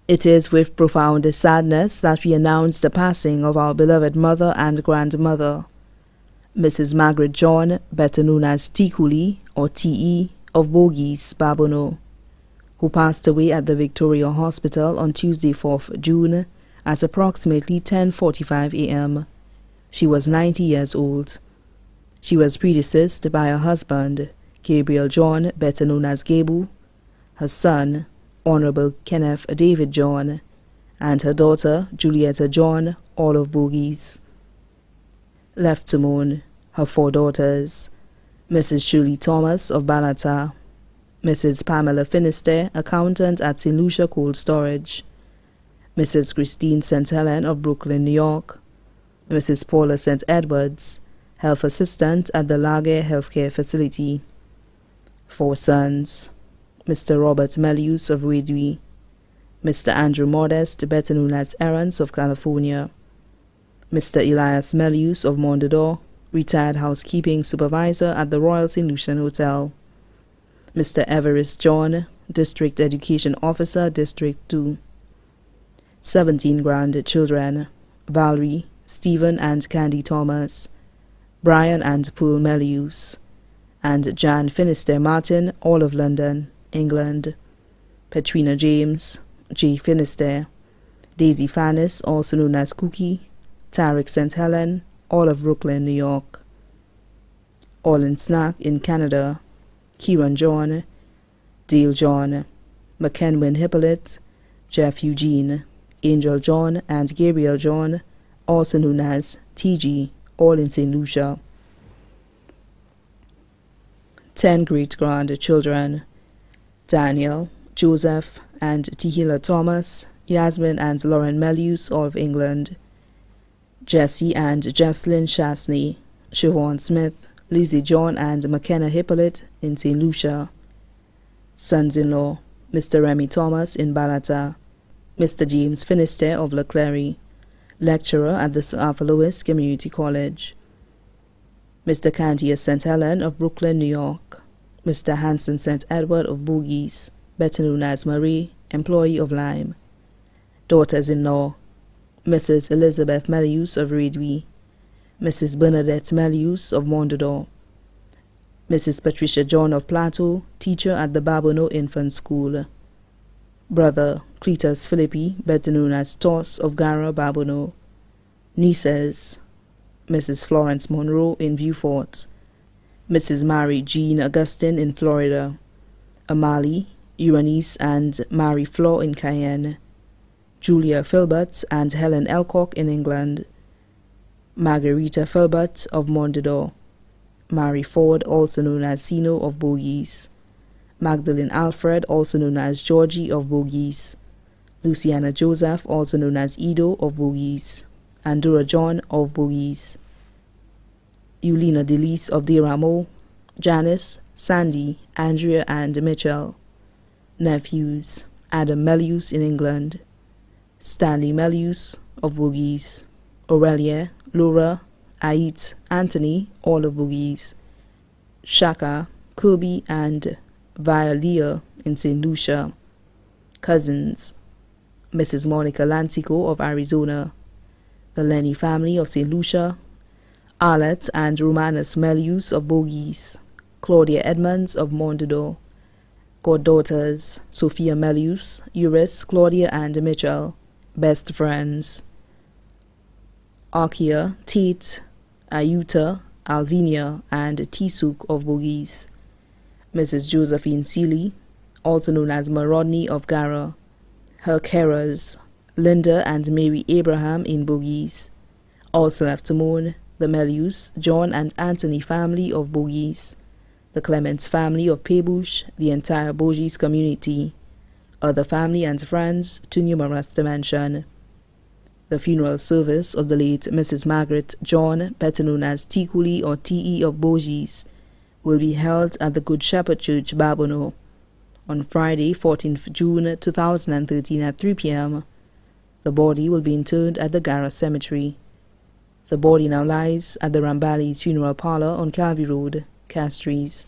It is with profound sadness that we announce the passing of our beloved mother and grandmother, Mrs. Margaret John, better known as Tikuli or T.E. of Bogies, Babono, who passed away at the Victoria Hospital on Tuesday, 4th June at approximately 10:45 a.m. She was 90 years old. She was predeceased by her husband, Gabriel John, better known as Gabu, her son, Honorable Kenneth David John, and her daughter, Julietta John, all of Bogies. Left to mourn, her 4 daughters, Mrs. Shirley Thomas of Balata, Mrs. Pamela Finister, accountant at St. Lucia Cold Storage, Mrs. Christine St. Helen of Brooklyn, New York, Mrs. Paula St. Edwards, health assistant at the Lager Healthcare Facility. 4 sons, Mr. Robert Melius of Redwi, Mr. Andrew Modest, better known as Errands of California, Mr. Elias Melius of Mondador, retired housekeeping supervisor at the Royal St. Lucian Hotel, Mr. Everest John, District Education Officer, District 2. 17 grandchildren, Valerie, Stephen and Candy Thomas, Brian and Pearl Melius, and Jan Finister Martin, all of London, England, Petrina James, J. Finister, Daisy Fannis, also known as Cookie, Tarek St. Helen, all of Brooklyn, New York, Olin Snack in Canada, Kieran John, Dale John, McKenwin Hippolyte, Jeff Eugene, Angel John, and Gabriel John, also known as TG, all in St. Lucia. 10 great-grandchildren, Daniel, Joseph, and Tehila Thomas, Yasmin and Lauren Melius, all of England, Jesse and Jesslyn Chasney, Siobhan Smith, Lizzie John, and McKenna Hippolyte in St. Lucia. Sons-in-law, Mr. Remy Thomas in Balata, Mr. James Finister of Leclerc, lecturer at the Sir Arthur Lewis Community College, Mr. Candia St. Helen of Brooklyn, New York, Mr. Hanson St. Edward of Bogies, better known as Marie, employee of Lyme. Daughters-in-law, Mrs. Elizabeth Melius of Redwi, Mrs. Bernadette Melius of Mondador, Mrs. Patricia John of Plateau, teacher at the Babono Infant School. Brother Cletus Philippi, better known as Toss of Gara, Babono. Nieces, Mrs. Florence Monroe in Viewfort, Mrs. Mary Jean Augustine in Florida, Amali, Eunice, and Mary Flaw in Cayenne, Julia Filbert and Helen Elcock in England, Margarita Filbert of Mondador, Mary Ford, also known as Sino of Bogies, Magdalene Alfred, also known as Georgie of Bogies, Luciana Joseph, also known as Edo of Bogies, and Dora John of Bogies, Eulina Delise of Deramo, Janice, Sandy, Andrea, and Mitchell. Nephews, Adam Melius in England, Stanley Melius of Bogies, Aurelia, Laura, Ait, Anthony, all of Bogies, Shaka, Kirby, and Vialia in St. Lucia. Cousins, Mrs. Monica Lantico of Arizona, the Lenny family of St. Lucia, Arlette and Romanus Melius of Bogies, Claudia Edmonds of Mondador. Goddaughters, Sophia Melius, Euris, Claudia, and Mitchell. Best friends, Arkia, Tate, Ayuta, Alvinia, and Tisuk of Bogies. Mrs. Josephine Seeley, also known as Marodney of Gara. Her carers, Linda and Mary Abraham in Bogies. Also left to mourn, the Melius, John and Anthony family of Bogies, the Clements family of Pebush, the entire Bogies community, other family and friends too numerous to mention. The funeral service of the late Mrs. Margaret John, better known as Tikuli or T.E. of Bogies, will be held at the Good Shepherd Church, Babono, on Friday, 14th June 2013 at 3 p.m. The body will be interred at the Gara Cemetery. The body now lies at the Rambali's funeral parlor on Calvi Road, Castries.